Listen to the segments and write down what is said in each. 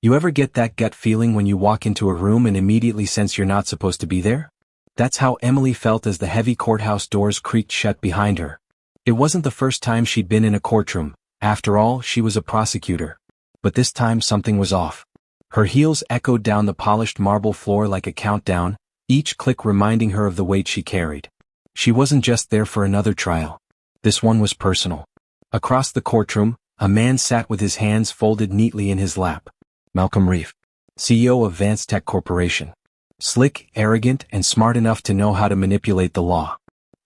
You ever get that gut feeling when you walk into a room and immediately sense you're not supposed to be there? That's how Emily felt as the heavy courthouse doors creaked shut behind her. It wasn't the first time she'd been in a courtroom. After all, she was a prosecutor. But this time something was off. Her heels echoed down the polished marble floor like a countdown, each click reminding her of the weight she carried. She wasn't just there for another trial. This one was personal. Across the courtroom, a man sat with his hands folded neatly in his lap. Malcolm Reeve, CEO of Vance Tech Corporation. Slick, arrogant, and smart enough to know how to manipulate the law.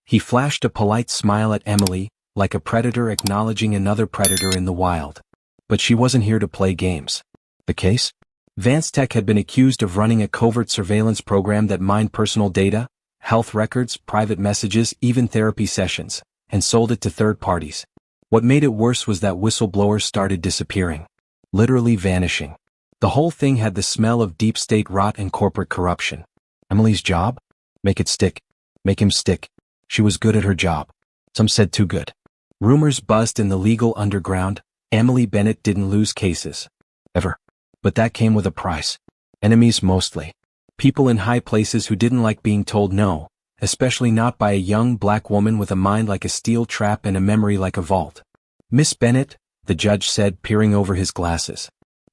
He flashed a polite smile at Emily, like a predator acknowledging another predator in the wild. But she wasn't here to play games. The case? Vance Tech had been accused of running a covert surveillance program that mined personal data, health records, private messages, even therapy sessions, and sold it to third parties. What made it worse was that whistleblowers started disappearing. Literally vanishing. The whole thing had the smell of deep state rot and corporate corruption. Emily's job? Make it stick. Make him stick. She was good at her job. Some said too good. Rumors buzzed in the legal underground. Emily Bennett didn't lose cases. Ever. But that came with a price. Enemies mostly. People in high places who didn't like being told no, especially not by a young black woman with a mind like a steel trap and a memory like a vault. Miss Bennett, the judge said, peering over his glasses.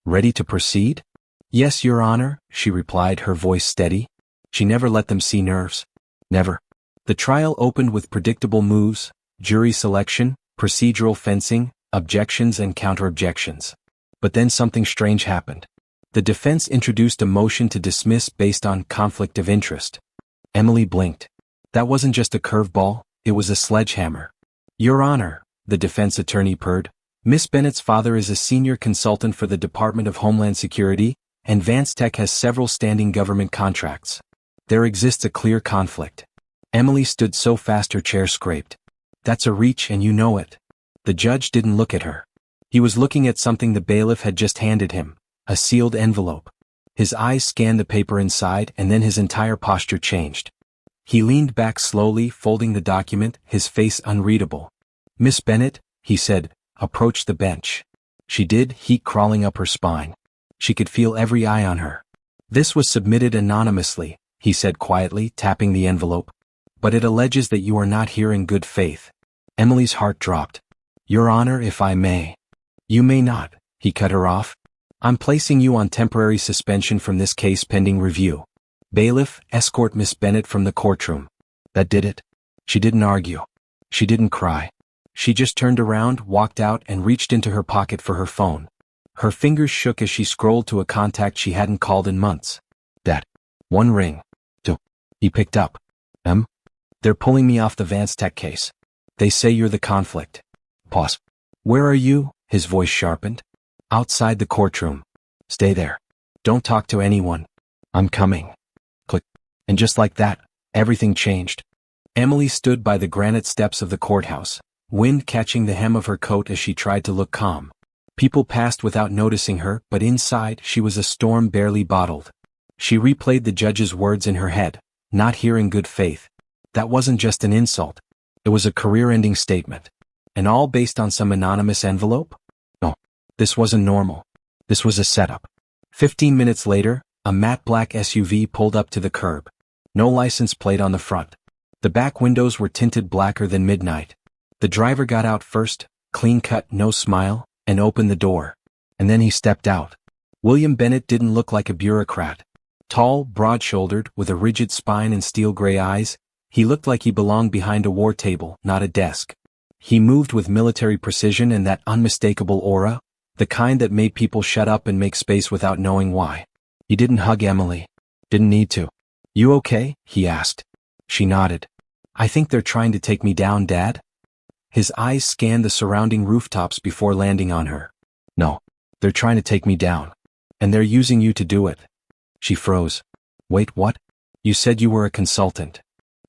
Ready to proceed? Yes, Your Honor, she replied, her voice steady. She never let them see nerves. Never. The trial opened with predictable moves, jury selection, procedural fencing, objections and counter-objections. But then something strange happened. The defense introduced a motion to dismiss based on conflict of interest. Emily blinked. That wasn't just a curveball, it was a sledgehammer. Your Honor, the defense attorney purred. Miss Bennett's father is a senior consultant for the Department of Homeland Security, and Vance Tech has several standing government contracts. There exists a clear conflict. Emily stood so fast her chair scraped. That's a reach and you know it. The judge didn't look at her. He was looking at something the bailiff had just handed him, a sealed envelope. His eyes scanned the paper inside and then his entire posture changed. He leaned back slowly, folding the document, his face unreadable. Miss Bennett, he said, approach the bench. She did, heat crawling up her spine. She could feel every eye on her. This was submitted anonymously, he said quietly, tapping the envelope. But it alleges that you are not here in good faith. Emily's heart dropped. Your Honor, if I may. You may not, he cut her off. I'm placing you on temporary suspension from this case pending review. Bailiff, escort Miss Bennett from the courtroom. That did it. She didn't argue. She didn't cry. She just turned around, walked out, and reached into her pocket for her phone. Her fingers shook as she scrolled to a contact she hadn't called in months. That. One ring. Two. He picked up. They're pulling me off the Vance Tech case. They say you're the conflict. Pause. Where are you? His voice sharpened. Outside the courtroom. Stay there. Don't talk to anyone. I'm coming. Click. And just like that, everything changed. Emily stood by the granite steps of the courthouse, wind catching the hem of her coat as she tried to look calm. People passed without noticing her, but inside she was a storm barely bottled. She replayed the judge's words in her head, not here in good faith. That wasn't just an insult. It was a career-ending statement. And all based on some anonymous envelope? No. This wasn't normal. This was a setup. 15 minutes later, a matte black SUV pulled up to the curb. No license plate on the front. The back windows were tinted blacker than midnight. The driver got out first, clean-cut, no smile, and opened the door. And then he stepped out. William Bennett didn't look like a bureaucrat. Tall, broad-shouldered, with a rigid spine and steel-gray eyes, he looked like he belonged behind a war table, not a desk. He moved with military precision and that unmistakable aura, the kind that made people shut up and make space without knowing why. He didn't hug Emily. Didn't need to. You okay? He asked. She nodded. I think they're trying to take me down, Dad. His eyes scanned the surrounding rooftops before landing on her. No. They're trying to take me down. And they're using you to do it. She froze. Wait, what? You said you were a consultant.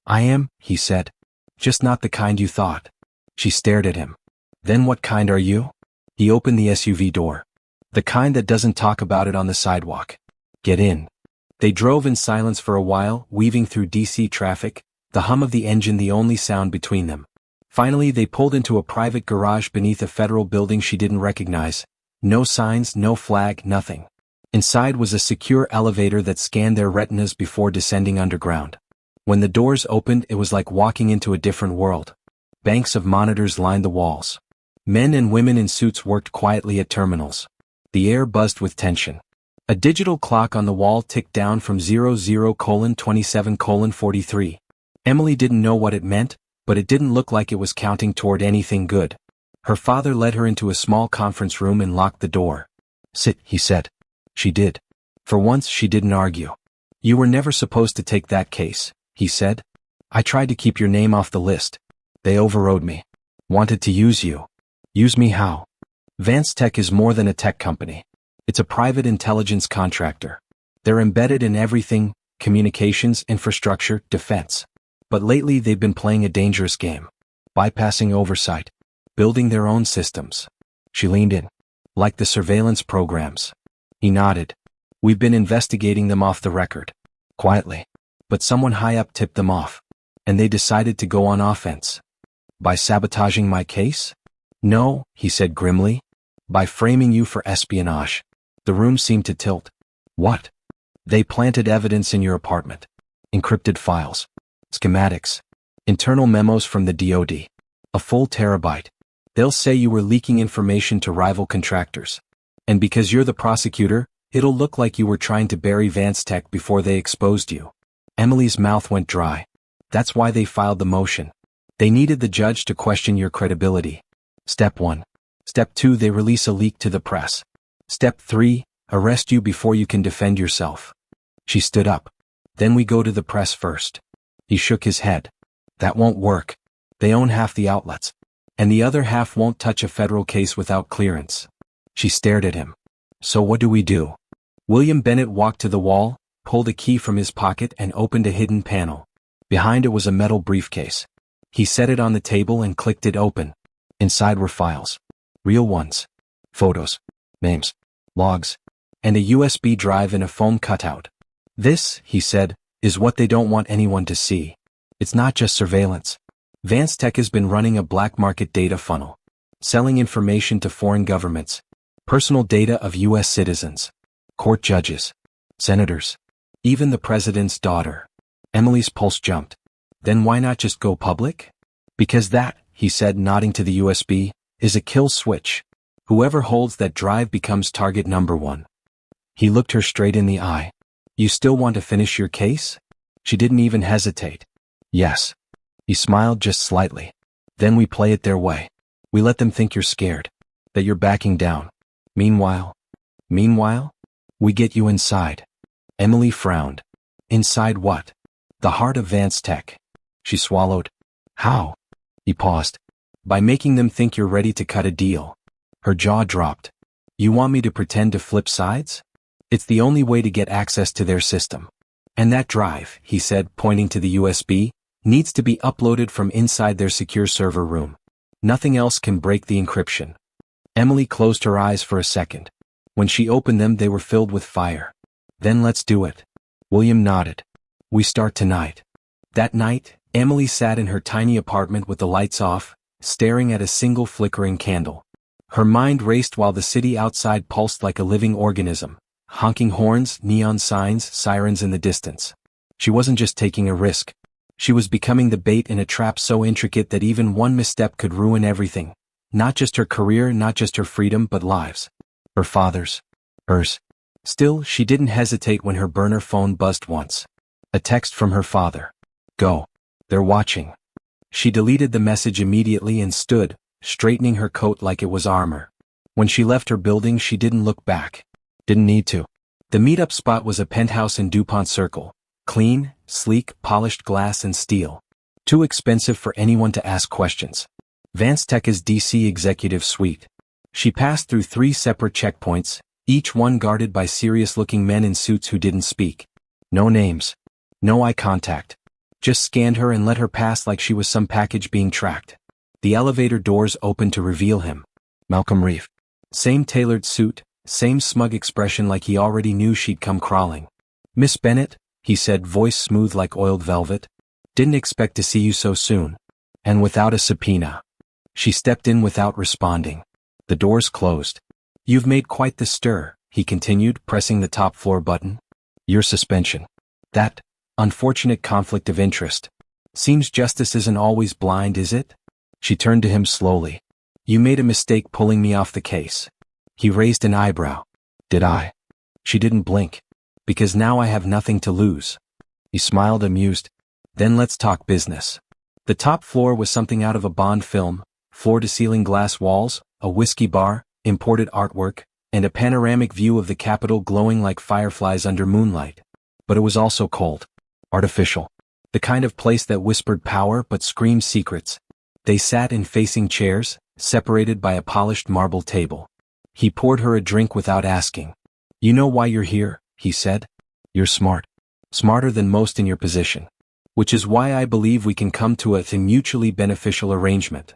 I am, he said. Just not the kind you thought. She stared at him. Then what kind are you? He opened the SUV door. The kind that doesn't talk about it on the sidewalk. Get in. They drove in silence for a while, weaving through DC traffic, the hum of the engine the only sound between them. Finally they pulled into a private garage beneath a federal building she didn't recognize. No signs, no flag, nothing. Inside was a secure elevator that scanned their retinas before descending underground. When the doors opened, it was like walking into a different world. Banks of monitors lined the walls. Men and women in suits worked quietly at terminals. The air buzzed with tension. A digital clock on the wall ticked down from 00:27:43. Emily didn't know what it meant, but it didn't look like it was counting toward anything good. Her father led her into a small conference room and locked the door. "Sit," he said. She did. For once, she didn't argue. "You were never supposed to take that case," he said. "I tried to keep your name off the list. They overrode me. Wanted to use you." "Use me how?" "Vance Tech is more than a tech company. It's a private intelligence contractor. They're embedded in everything: communications, infrastructure, defense. But lately they've been playing a dangerous game. Bypassing oversight. Building their own systems." She leaned in. "Like the surveillance programs." He nodded. "We've been investigating them off the record. Quietly. But someone high up tipped them off. And they decided to go on offense." "By sabotaging my case?" "No," he said grimly. "By framing you for espionage." The room seemed to tilt. "What?" "They planted evidence in your apartment. Encrypted files. Schematics. Internal memos from the DoD. A full terabyte. They'll say you were leaking information to rival contractors. And because you're the prosecutor, it'll look like you were trying to bury Vance Tech before they exposed you." Emily's mouth went dry. "That's why they filed the motion. They needed the judge to question your credibility. Step 1. Step 2, they release a leak to the press. Step 3, arrest you before you can defend yourself." She stood up. "Then we go to the press first." He shook his head. "That won't work. They own half the outlets. And the other half won't touch a federal case without clearance." She stared at him. "So what do we do?" William Bennett walked to the wall, pulled a key from his pocket and opened a hidden panel. Behind it was a metal briefcase. He set it on the table and clicked it open. Inside were files. Real ones. Photos. Names. Logs. And a USB drive in a foam cutout. "This," he said, "is what they don't want anyone to see. It's not just surveillance. Vance Tech has been running a black market data funnel. Selling information to foreign governments. Personal data of U.S. citizens. Court judges. Senators. Even the president's daughter." Emily's pulse jumped. "Then why not just go public?" "Because that," he said, nodding to the USB, "is a kill switch. Whoever holds that drive becomes target number 1. He looked her straight in the eye. "You still want to finish your case?" She didn't even hesitate. "Yes." He smiled just slightly. "Then we play it their way. We let them think you're scared. That you're backing down. Meanwhile, we get you inside." Emily frowned. "Inside what?" "The heart of Vance Tech." She swallowed. "How?" He paused. "By making them think you're ready to cut a deal." Her jaw dropped. "You want me to pretend to flip sides?" "It's the only way to get access to their system. And that drive," he said, pointing to the USB, "needs to be uploaded from inside their secure server room. Nothing else can break the encryption." Emily closed her eyes for a second. When she opened them, they were filled with fire. "Then let's do it." William nodded. "We start tonight." That night, Emily sat in her tiny apartment with the lights off, staring at a single flickering candle. Her mind raced while the city outside pulsed like a living organism. Honking horns, neon signs, sirens in the distance. She wasn't just taking a risk. She was becoming the bait in a trap so intricate that even one misstep could ruin everything. Not just her career, not just her freedom, but lives. Her father's. Hers. Still, she didn't hesitate when her burner phone buzzed once. A text from her father. "Go. They're watching." She deleted the message immediately and stood, straightening her coat like it was armor. When she left her building, she didn't look back. Didn't need to. The meetup spot was a penthouse in DuPont Circle. Clean, sleek, polished glass and steel. Too expensive for anyone to ask questions. Vance Tech's DC Executive Suite. She passed through 3 separate checkpoints, each one guarded by serious-looking men in suits who didn't speak. No names. No eye contact. Just scanned her and let her pass like she was some package being tracked. The elevator doors opened to reveal him. Malcolm Reeve. Same tailored suit, same smug expression like he already knew she'd come crawling. "Miss Bennett," he said, voice smooth like oiled velvet. "Didn't expect to see you so soon." And without a subpoena. She stepped in without responding. The doors closed. "You've made quite the stir," he continued, pressing the top floor button. Your suspension. That unfortunate conflict of interest. Seems justice isn't always blind, is it? She turned to him slowly. You made a mistake pulling me off the case. He raised an eyebrow. Did I? She didn't blink. Because now I have nothing to lose. He smiled, amused. Then let's talk business. The top floor was something out of a Bond film, floor-to-ceiling glass walls, a whiskey bar, imported artwork, and a panoramic view of the Capitol glowing like fireflies under moonlight. But it was also cold. Artificial. The kind of place that whispered power but screamed secrets. They sat in facing chairs, separated by a polished marble table. He poured her a drink without asking. You know why you're here, he said. You're smart. Smarter than most in your position. Which is why I believe we can come to a mutually beneficial arrangement.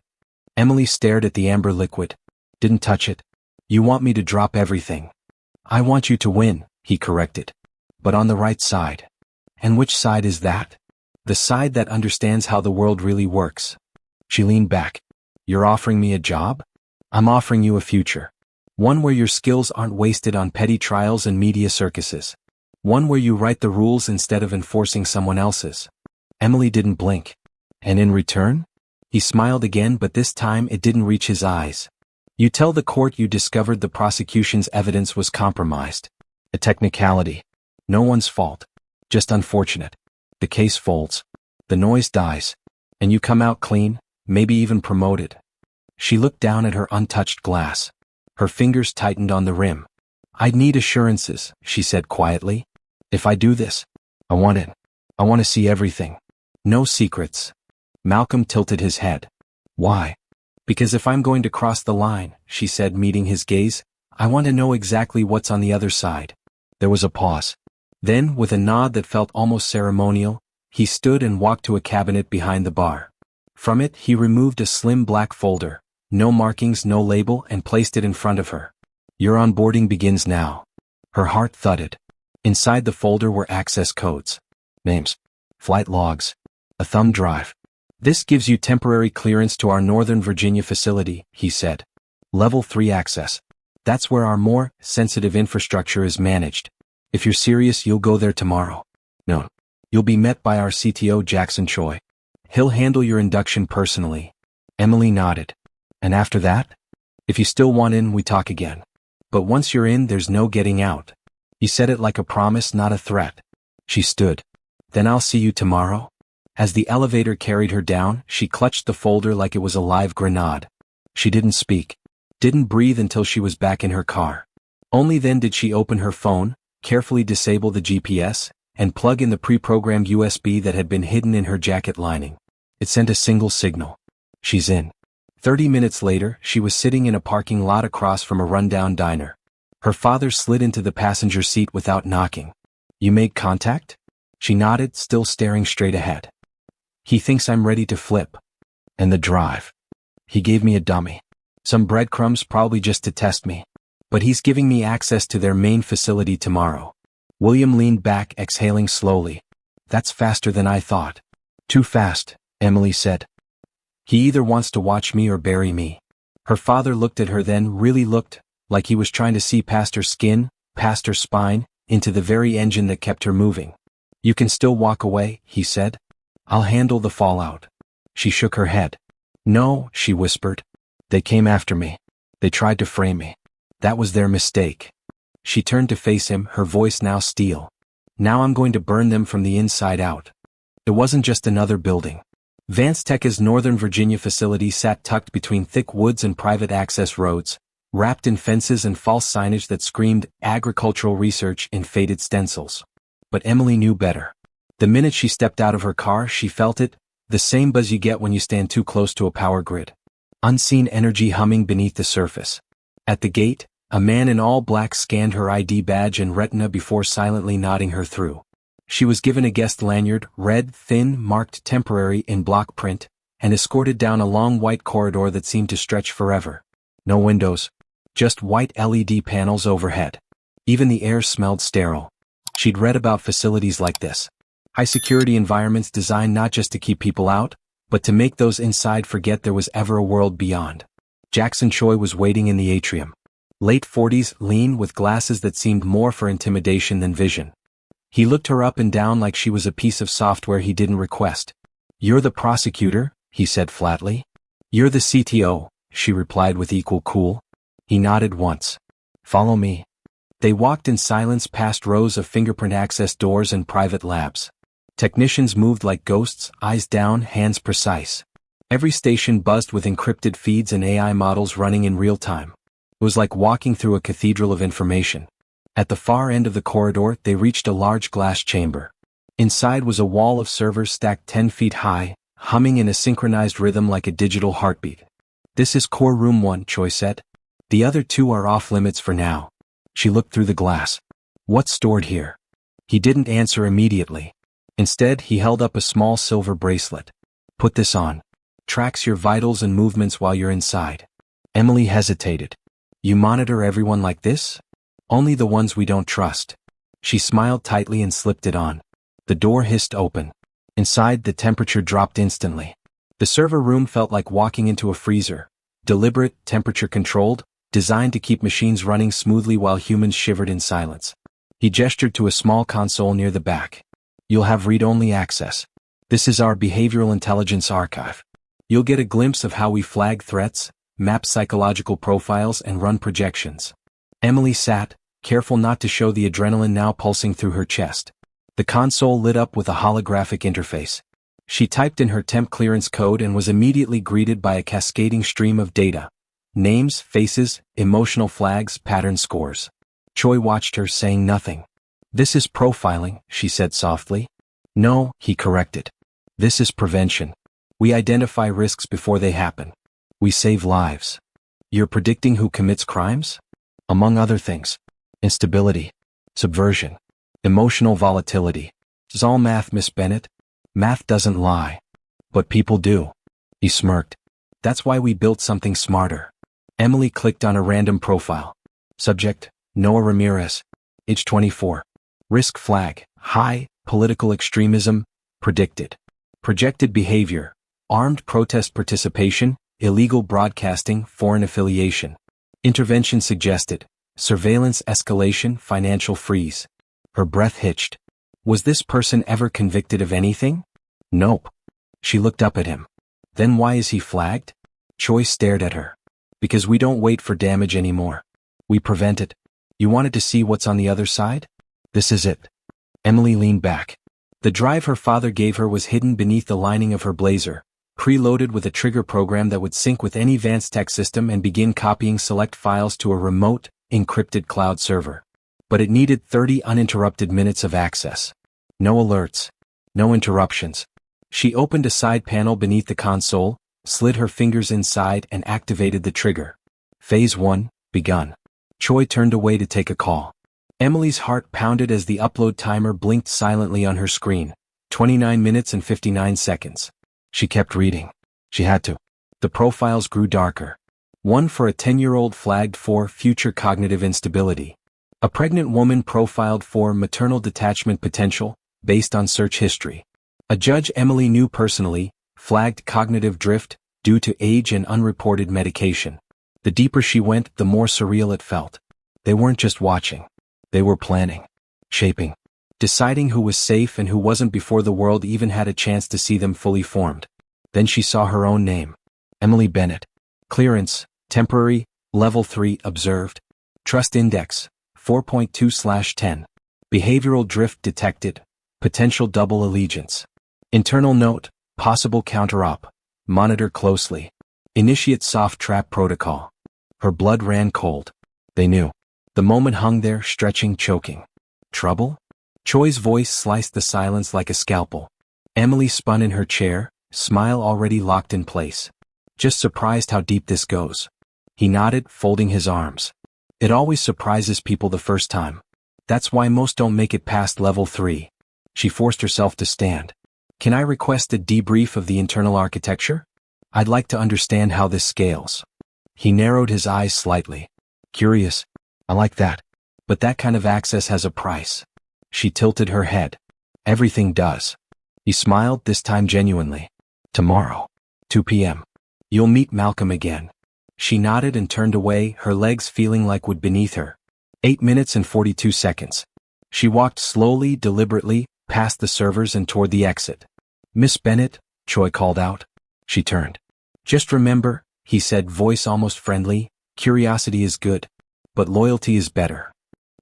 Emily stared at the amber liquid. Didn't touch it. You want me to drop everything. I want you to win, he corrected. But on the right side. And which side is that? The side that understands how the world really works. She leaned back. You're offering me a job? I'm offering you a future. One where your skills aren't wasted on petty trials and media circuses. One where you write the rules instead of enforcing someone else's. Emily didn't blink. And in return? He smiled again, but this time it didn't reach his eyes. You tell the court you discovered the prosecution's evidence was compromised. A technicality. No one's fault. Just unfortunate. The case folds. The noise dies. And you come out clean, maybe even promoted. She looked down at her untouched glass. Her fingers tightened on the rim. I'd need assurances, she said quietly. If I do this, I want it. I want to see everything. No secrets. Malcolm tilted his head. Why? Because if I'm going to cross the line, she said, meeting his gaze, I want to know exactly what's on the other side. There was a pause. Then, with a nod that felt almost ceremonial, he stood and walked to a cabinet behind the bar. From it, he removed a slim black folder, no markings, no label, and placed it in front of her. Your onboarding begins now. Her heart thudded. Inside the folder were access codes. Names. Flight logs. A thumb drive. This gives you temporary clearance to our Northern Virginia facility, he said. Level 3 access. That's where our more sensitive infrastructure is managed. If you're serious, you'll go there tomorrow. No. You'll be met by our CTO, Jackson Choi. He'll handle your induction personally. Emily nodded. And after that? If you still want in, we talk again. But once you're in, there's no getting out. He said it like a promise, not a threat. She stood. Then I'll see you tomorrow? As the elevator carried her down, she clutched the folder like it was a live grenade. She didn't speak. Didn't breathe until she was back in her car. Only then did she open her phone, carefully disable the GPS, and plug in the pre-programmed USB that had been hidden in her jacket lining. It sent a single signal. She's in. 30 minutes later, she was sitting in a parking lot across from a rundown diner. Her father slid into the passenger seat without knocking. You made contact? She nodded, still staring straight ahead. He thinks I'm ready to flip. And the drive. He gave me a dummy. Some breadcrumbs, probably just to test me. But he's giving me access to their main facility tomorrow. William leaned back, exhaling slowly. That's faster than I thought. Too fast, Emily said. He either wants to watch me or bury me. Her father looked at her, then really looked, like he was trying to see past her skin, past her spine, into the very engine that kept her moving. You can still walk away, he said. I'll handle the fallout. She shook her head. No, she whispered. They came after me. They tried to frame me. That was their mistake. She turned to face him, her voice now steel. Now I'm going to burn them from the inside out. It wasn't just another building. Vance Tech's Northern Virginia facility sat tucked between thick woods and private access roads, wrapped in fences and false signage that screamed agricultural research in faded stencils. But Emily knew better. The minute she stepped out of her car, she felt it, the same buzz you get when you stand too close to a power grid. Unseen energy humming beneath the surface. At the gate, a man in all black scanned her ID badge and retina before silently nodding her through. She was given a guest lanyard, red, thin, marked temporary in block print, and escorted down a long white corridor that seemed to stretch forever. No windows. Just white LED panels overhead. Even the air smelled sterile. She'd read about facilities like this. High-security environments designed not just to keep people out, but to make those inside forget there was ever a world beyond. Jackson Choi was waiting in the atrium. Late 40s, lean, with glasses that seemed more for intimidation than vision. He looked her up and down like she was a piece of software he didn't request. "You're the prosecutor?" he said flatly. "You're the CTO," she replied with equal cool. He nodded once. "Follow me." They walked in silence past rows of fingerprint access doors and private labs. Technicians moved like ghosts, eyes down, hands precise. Every station buzzed with encrypted feeds and AI models running in real time. It was like walking through a cathedral of information. At the far end of the corridor, they reached a large glass chamber. Inside was a wall of servers stacked 10 feet high, humming in a synchronized rhythm like a digital heartbeat. "This is core room 1, Choi said. "The other 2 are off limits for now." She looked through the glass. "What's stored here?" He didn't answer immediately. Instead, he held up a small silver bracelet. "Put this on. Tracks your vitals and movements while you're inside." Emily hesitated. "You monitor everyone like this?" "Only the ones we don't trust." She smiled tightly and slipped it on. The door hissed open. Inside, the temperature dropped instantly. The server room felt like walking into a freezer. Deliberate, temperature-controlled, designed to keep machines running smoothly while humans shivered in silence. He gestured to a small console near the back. "You'll have read-only access. This is our behavioral intelligence archive. You'll get a glimpse of how we flag threats, map psychological profiles, and run projections." Emily sat, careful not to show the adrenaline now pulsing through her chest. The console lit up with a holographic interface. She typed in her temp clearance code and was immediately greeted by a cascading stream of data. Names, faces, emotional flags, pattern scores. Choi watched her, saying nothing. "This is profiling," she said softly. "No," he corrected. "This is prevention. We identify risks before they happen. We save lives." "You're predicting who commits crimes?" "Among other things. Instability. Subversion. Emotional volatility. It's all math, Miss Bennett. Math doesn't lie. But people do." He smirked. "That's why we built something smarter." Emily clicked on a random profile. Subject: Noah Ramirez. Age 24. Risk flag: high, political extremism, predicted. Projected behavior: armed protest participation, illegal broadcasting, foreign affiliation. Intervention suggested: surveillance escalation, financial freeze. Her breath hitched. Was this person ever convicted of anything? Nope. She looked up at him. Then why is he flagged? Choi stared at her. Because we don't wait for damage anymore. We prevent it. You wanted to see what's on the other side? This is it. Emily leaned back. The drive her father gave her was hidden beneath the lining of her blazer, preloaded with a trigger program that would sync with any Vance-Tech system and begin copying select files to a remote, encrypted cloud server. But it needed 30 uninterrupted minutes of access. No alerts. No interruptions. She opened a side panel beneath the console, slid her fingers inside and activated the trigger. Phase 1, begun. Choi turned away to take a call. Emily's heart pounded as the upload timer blinked silently on her screen. 29 minutes and 59 seconds. She kept reading. She had to. The profiles grew darker. One for a 10-year-old flagged for future cognitive instability. A pregnant woman profiled for maternal detachment potential, based on search history. A judge Emily knew personally, flagged cognitive drift, due to age and unreported medication. The deeper she went, the more surreal it felt. They weren't just watching. They were planning. Shaping. Deciding who was safe and who wasn't before the world even had a chance to see them fully formed. Then she saw her own name. Emily Bennett. Clearance, temporary, level 3, observed. Trust index, 4.2/10. Behavioral drift detected. Potential double allegiance. Internal note, possible counter-op. Monitor closely. Initiate soft trap protocol. Her blood ran cold. They knew. The moment hung there, stretching, choking. Trouble? Choi's voice sliced the silence like a scalpel. Emily spun in her chair, smile already locked in place. Just surprised how deep this goes. He nodded, folding his arms. It always surprises people the first time. That's why most don't make it past level 3. She forced herself to stand. Can I request a debrief of the internal architecture? I'd like to understand how this scales. He narrowed his eyes slightly. Curious. I like that. But that kind of access has a price. She tilted her head. Everything does. He smiled, this time genuinely. Tomorrow. 2 p.m. You'll meet Malcolm again. She nodded and turned away, her legs feeling like wood beneath her. 8 minutes and 42 seconds. She walked slowly, deliberately, past the servers and toward the exit. "Miss Bennett," Choi called out. She turned. "Just remember," he said, voice almost friendly, "curiosity is good, but loyalty is better."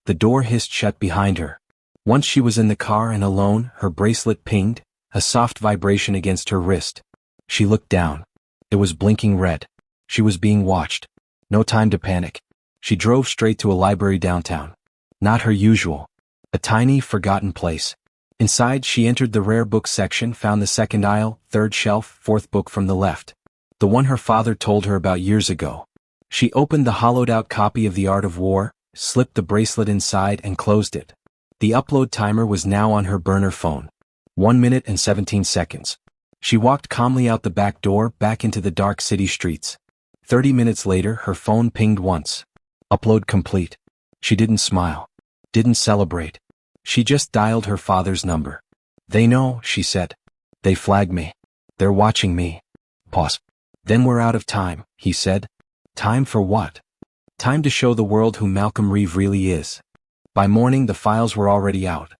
The door hissed shut behind her. Once she was in the car and alone, her bracelet pinged, a soft vibration against her wrist. She looked down. It was blinking red. She was being watched. No time to panic. She drove straight to a library downtown. Not her usual. A tiny, forgotten place. Inside, she entered the rare book section, found the second aisle, third shelf, fourth book from the left. The one her father told her about years ago. She opened the hollowed-out copy of The Art of War, slipped the bracelet inside and closed it. The upload timer was now on her burner phone. 1 minute and 17 seconds. She walked calmly out the back door, back into the dark city streets. 30 minutes later, her phone pinged once. Upload complete. She didn't smile. Didn't celebrate. She just dialed her father's number. "They know," she said. "They flagged me. They're watching me." Pause. "Then we're out of time," he said. "Time for what?" "Time to show the world who Malcolm Reeve really is." By morning the files were already out.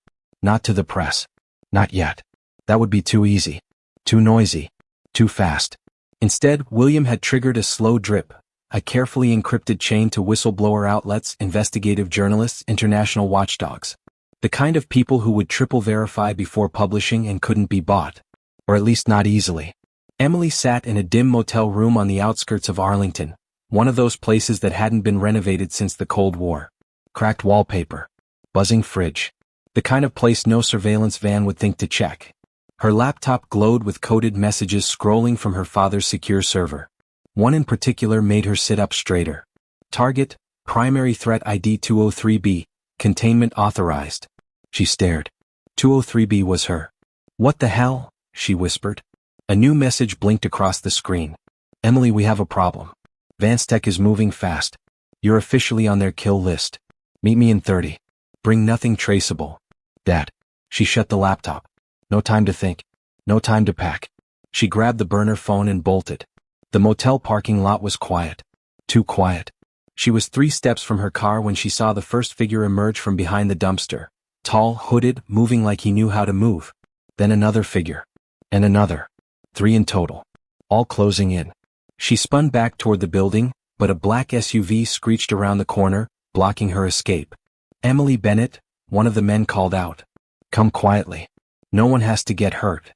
Not to the press. Not yet. That would be too easy. Too noisy. Too fast. Instead, William had triggered a slow drip, a carefully encrypted chain to whistleblower outlets, investigative journalists, international watchdogs. The kind of people who would triple verify before publishing and couldn't be bought. Or at least not easily. Emily sat in a dim motel room on the outskirts of Arlington, one of those places that hadn't been renovated since the Cold War. Cracked wallpaper. Buzzing fridge. The kind of place no surveillance van would think to check. Her laptop glowed with coded messages scrolling from her father's secure server. One in particular made her sit up straighter. Target, primary threat ID 203B, containment authorized. She stared. 203B was her. "What the hell?" she whispered. A new message blinked across the screen. "Emily, we have a problem. Vanstech is moving fast. You're officially on their kill list. Meet me in 30. Bring nothing traceable. Dad." She shut the laptop. No time to think. No time to pack. She grabbed the burner phone and bolted. The motel parking lot was quiet. Too quiet. She was 3 steps from her car when she saw the first figure emerge from behind the dumpster. Tall, hooded, moving like he knew how to move. Then another figure. And another. 3 in total. All closing in. She spun back toward the building, but a black SUV screeched around the corner, blocking her escape. "Emily Bennett," one of the men called out. "Come quietly. No one has to get hurt."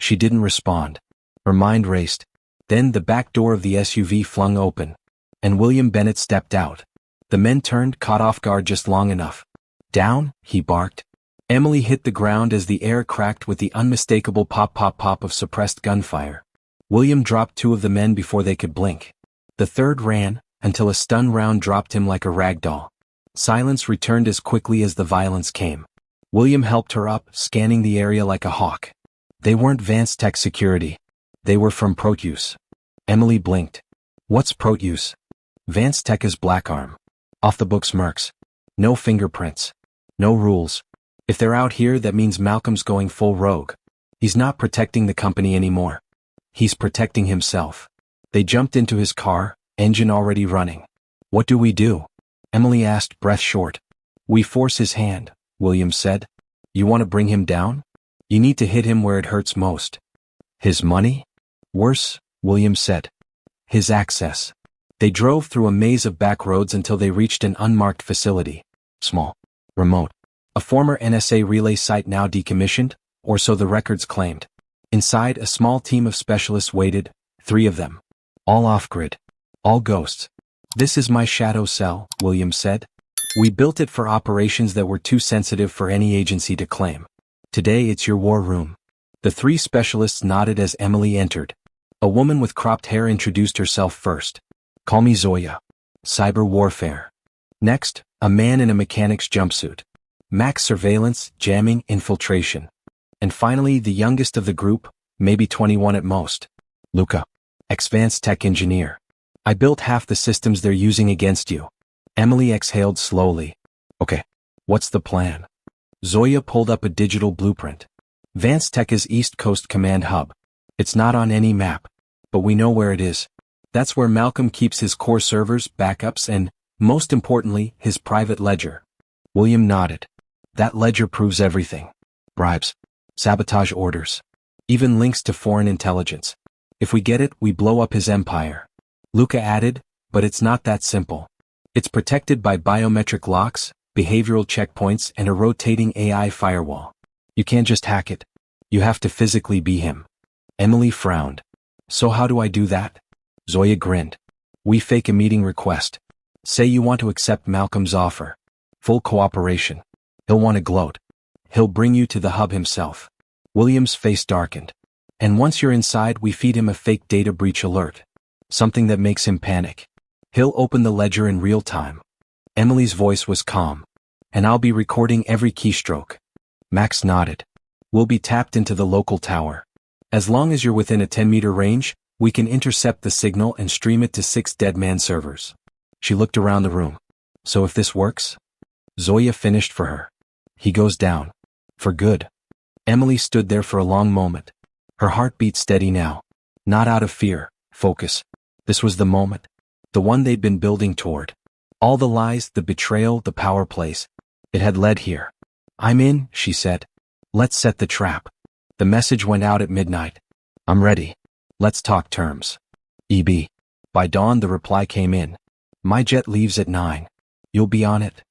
She didn't respond. Her mind raced. Then the back door of the SUV flung open. And William Bennett stepped out. The men turned, caught off guard just long enough. "Down," he barked. Emily hit the ground as the air cracked with the unmistakable pop-pop-pop of suppressed gunfire. William dropped 2 of the men before they could blink. The third ran, until a stun round dropped him like a rag doll. Silence returned as quickly as the violence came. William helped her up, scanning the area like a hawk. They weren't Vanstech security. They were from Prosecutor. Emily blinked. "What's Prosecutor?" "Vanstech is Black Arm. Off the books mercs. No fingerprints. No rules. If they're out here, that means Malcolm's going full rogue. He's not protecting the company anymore. He's protecting himself." They jumped into his car, engine already running. "What do we do?" Emily asked, breath short. "We force his hand," William said. "You want to bring him down? You need to hit him where it hurts most." "His money?" "Worse," William said. "His access." They drove through a maze of back roads until they reached an unmarked facility. Small. Remote. A former NSA relay site now decommissioned, or so the records claimed. Inside, a small team of specialists waited, 3 of them. All off-grid. All ghosts. "This is my shadow cell," William said. "We built it for operations that were too sensitive for any agency to claim. Today it's your war room." The 3 specialists nodded as Emily entered. A woman with cropped hair introduced herself first. "Call me Zoya. Cyber warfare." Next, a man in a mechanic's jumpsuit. Max surveillance, jamming, infiltration. And finally, the youngest of the group, maybe 21 at most. Luca. Ex-Vanstech engineer. "I built half the systems they're using against you." Emily exhaled slowly. "Okay. What's the plan?" Zoya pulled up a digital blueprint. "Vanstech's East Coast Command Hub. It's not on any map, but we know where it is. That's where Malcolm keeps his core servers, backups, and, most importantly, his private ledger. William nodded. That ledger proves everything. Bribes, sabotage orders, even links to foreign intelligence. If we get it, we blow up his empire. Luca added, but it's not that simple. It's protected by biometric locks, behavioral checkpoints, and a rotating AI firewall. You can't just hack it. You have to physically be him. Emily frowned. So how do I do that? Zoya grinned. We fake a meeting request. Say you want to accept Malcolm's offer. Full cooperation. He'll want to gloat. He'll bring you to the hub himself. William's face darkened. And once you're inside, we feed him a fake data breach alert. Something that makes him panic. He'll open the ledger in real time. Emily's voice was calm. And I'll be recording every keystroke. Max nodded. We'll be tapped into the local tower. As long as you're within a 10-meter range, we can intercept the signal and stream it to 6 dead-man servers. She looked around the room. So if this works? Zoya finished for her. He goes down. For good. Emily stood there for a long moment. Her heart beat steady now. Not out of fear, focus. This was the moment. The one they'd been building toward. All the lies, the betrayal, the power plays. It had led here. I'm in, she said. Let's set the trap. The message went out at midnight. I'm ready. Let's talk terms. EB. By dawn the reply came in. My jet leaves at 9. You'll be on it?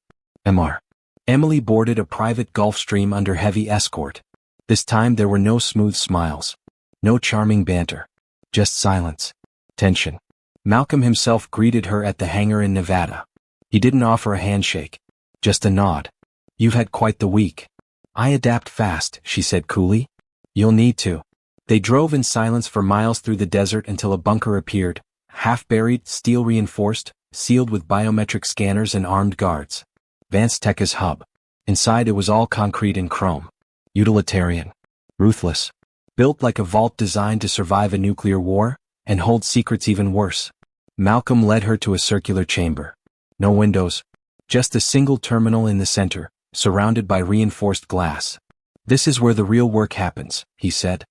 MR. Emily boarded a private Gulfstream under heavy escort. This time there were no smooth smiles. No charming banter. Just silence. Tension. Malcolm himself greeted her at the hangar in Nevada. He didn't offer a handshake. Just a nod. You've had quite the week. I adapt fast, she said coolly. You'll need to. They drove in silence for miles through the desert until a bunker appeared, half-buried, steel-reinforced, sealed with biometric scanners and armed guards. Vansteca's hub. Inside it was all concrete and chrome. Utilitarian. Ruthless. Built like a vault designed to survive a nuclear war, and hold secrets even worse. Malcolm led her to a circular chamber. No windows. Just a single terminal in the center, surrounded by reinforced glass. This is where the real work happens, he said.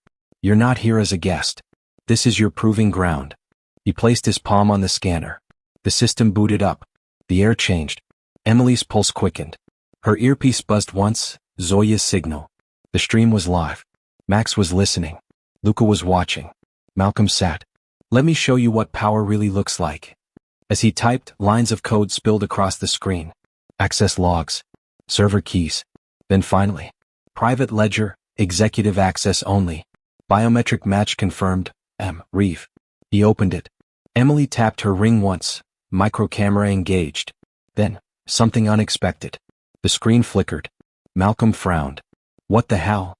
You're not here as a guest. This is your proving ground. He placed his palm on the scanner. The system booted up. The air changed. Emily's pulse quickened. Her earpiece buzzed once, Zoya's signal. The stream was live. Max was listening. Luca was watching. Malcolm sat. Let me show you what power really looks like. As he typed, lines of code spilled across the screen. Access logs. Server keys. Then finally. Private ledger, executive access only. Biometric match confirmed, Reeve. He opened it. Emily tapped her ring once, micro camera engaged. Then, something unexpected. The screen flickered. Malcolm frowned. What the hell?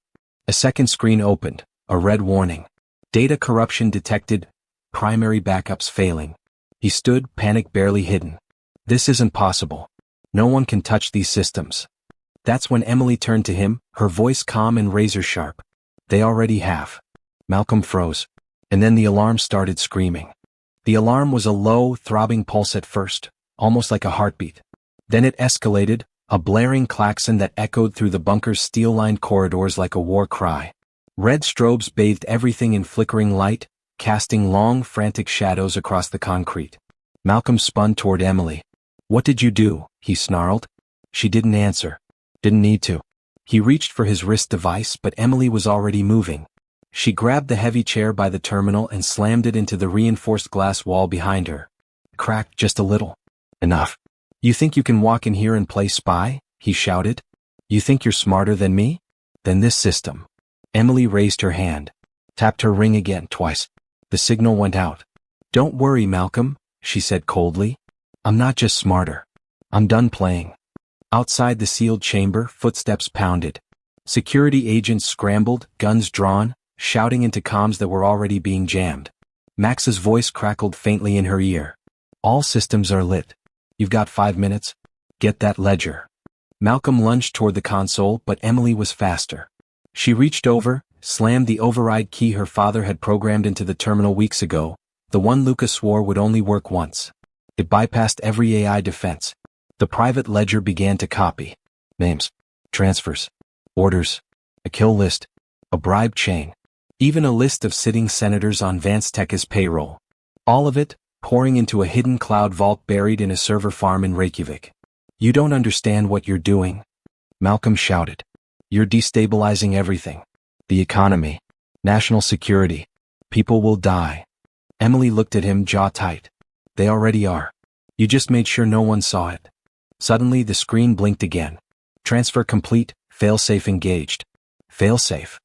A second screen opened, a red warning. Data corruption detected, primary backups failing. He stood, panic barely hidden. This isn't possible. No one can touch these systems. That's when Emily turned to him, her voice calm and razor sharp. They already have. Malcolm froze. And then the alarm started screaming. The alarm was a low, throbbing pulse at first, almost like a heartbeat. Then it escalated, a blaring klaxon that echoed through the bunker's steel-lined corridors like a war cry. Red strobes bathed everything in flickering light, casting long, frantic shadows across the concrete. Malcolm spun toward Emily. What did you do? He snarled. She didn't answer. Didn't need to. He reached for his wrist device, but Emily was already moving. She grabbed the heavy chair by the terminal and slammed it into the reinforced glass wall behind her. Cracked just a little. Enough. You think you can walk in here and play spy? He shouted. You think you're smarter than me? Then this system. Emily raised her hand. Tapped her ring again, twice. The signal went out. Don't worry, Malcolm, she said coldly. I'm not just smarter. I'm done playing. Outside the sealed chamber, footsteps pounded. Security agents scrambled, guns drawn, shouting into comms that were already being jammed. Max's voice crackled faintly in her ear. All systems are lit. You've got 5 minutes. Get that ledger. Malcolm lunged toward the console, but Emily was faster. She reached over, slammed the override key her father had programmed into the terminal weeks ago, the one Luca swore would only work once. It bypassed every AI defense. The private ledger began to copy. Names. Transfers. Orders. A kill list. A bribe chain. Even a list of sitting senators on Vansteca's payroll. All of it, pouring into a hidden cloud vault buried in a server farm in Reykjavik. You don't understand what you're doing, Malcolm shouted. You're destabilizing everything. The economy. National security. People will die. Emily looked at him, jaw tight. They already are. You just made sure no one saw it. Suddenly the screen blinked again. Transfer complete, failsafe engaged. Failsafe.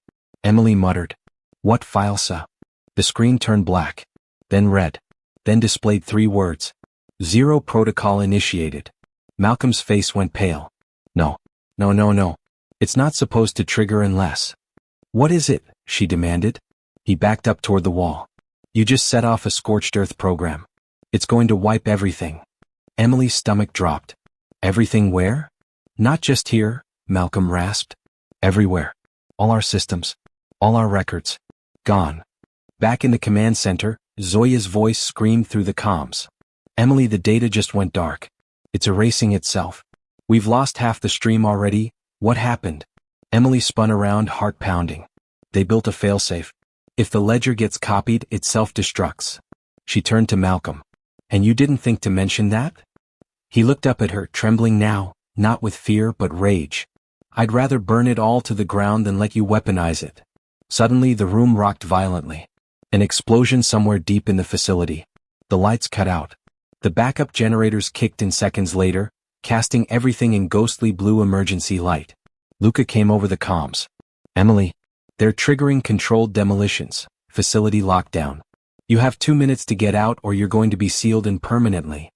Emily muttered. What file, sir? The screen turned black. Then red. Then displayed 3 words. 0 protocol initiated. Malcolm's face went pale. No. It's not supposed to trigger unless. What is it? She demanded. He backed up toward the wall. You just set off a scorched earth program. It's going to wipe everything. Emily's stomach dropped. Everything where? Not just here, Malcolm rasped. Everywhere. All our systems. All our records. Gone. Back in the command center, Zoya's voice screamed through the comms. Emily, the data just went dark. It's erasing itself. We've lost half the stream already. What happened? Emily spun around, heart pounding. They built a failsafe. If the ledger gets copied, it self-destructs. She turned to Malcolm. And you didn't think to mention that? He looked up at her, trembling now, not with fear but rage. I'd rather burn it all to the ground than let you weaponize it. Suddenly the room rocked violently. An explosion somewhere deep in the facility. The lights cut out. The backup generators kicked in seconds later, casting everything in ghostly blue emergency light. Luca came over the comms. Emily, they're triggering controlled demolitions, facility lockdown. You have 2 minutes to get out or you're going to be sealed in permanently.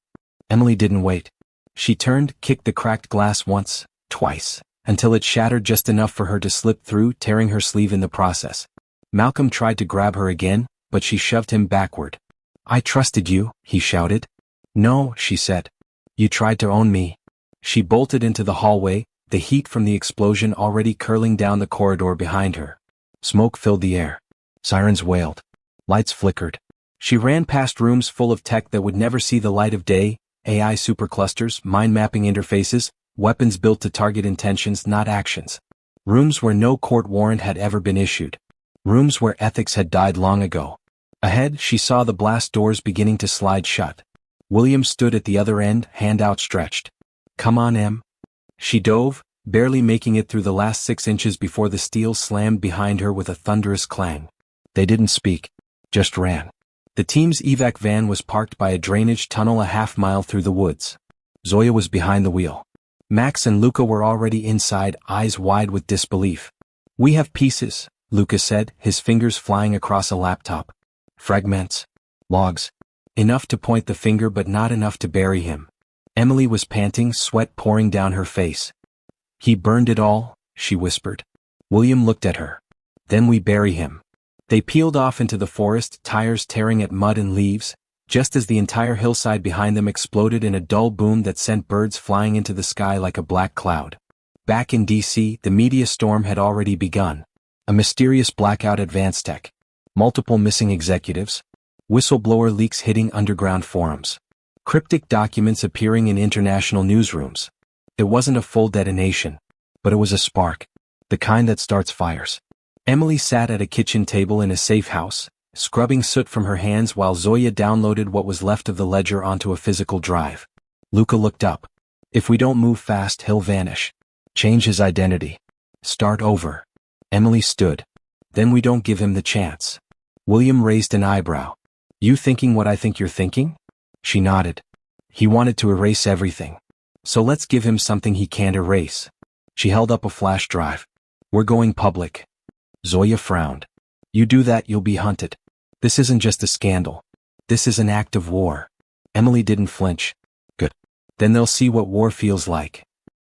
Emily didn't wait. She turned, kicked the cracked glass once, twice, until it shattered just enough for her to slip through, tearing her sleeve in the process. Malcolm tried to grab her again, but she shoved him backward. I trusted you, he shouted. No, she said. You tried to own me. She bolted into the hallway, the heat from the explosion already curling down the corridor behind her. Smoke filled the air. Sirens wailed. Lights flickered. She ran past rooms full of tech that would never see the light of day, AI superclusters, mind-mapping interfaces, weapons built to target intentions, not actions. Rooms where no court warrant had ever been issued. Rooms where ethics had died long ago. Ahead, she saw the blast doors beginning to slide shut. William stood at the other end, hand outstretched. Come on, Em. She dove, barely making it through the last 6 inches before the steel slammed behind her with a thunderous clang. They didn't speak, just ran. The team's evac van was parked by a drainage tunnel a half-mile through the woods. Zoya was behind the wheel. Max and Luca were already inside, eyes wide with disbelief. We have pieces, Luca said, his fingers flying across a laptop. Fragments. Logs. Enough to point the finger but not enough to bury him. Emily was panting, sweat pouring down her face. He burned it all, she whispered. William looked at her. Then we bury him. They peeled off into the forest, tires tearing at mud and leaves, just as the entire hillside behind them exploded in a dull boom that sent birds flying into the sky like a black cloud. Back in D.C., the media storm had already begun. A mysterious blackout at Vanstech. Multiple missing executives. Whistleblower leaks hitting underground forums. Cryptic documents appearing in international newsrooms. It wasn't a full detonation, but it was a spark. The kind that starts fires. Emily sat at a kitchen table in a safe house, scrubbing soot from her hands while Zoya downloaded what was left of the ledger onto a physical drive. Luca looked up. If we don't move fast, he'll vanish. Change his identity. Start over. Emily stood. Then we don't give him the chance. William raised an eyebrow. You thinking what I think you're thinking? She nodded. He wanted to erase everything. So let's give him something he can't erase. She held up a flash drive. We're going public. Zoya frowned. You do that, you'll be hunted. This isn't just a scandal. This is an act of war. Emily didn't flinch. Good. Then they'll see what war feels like.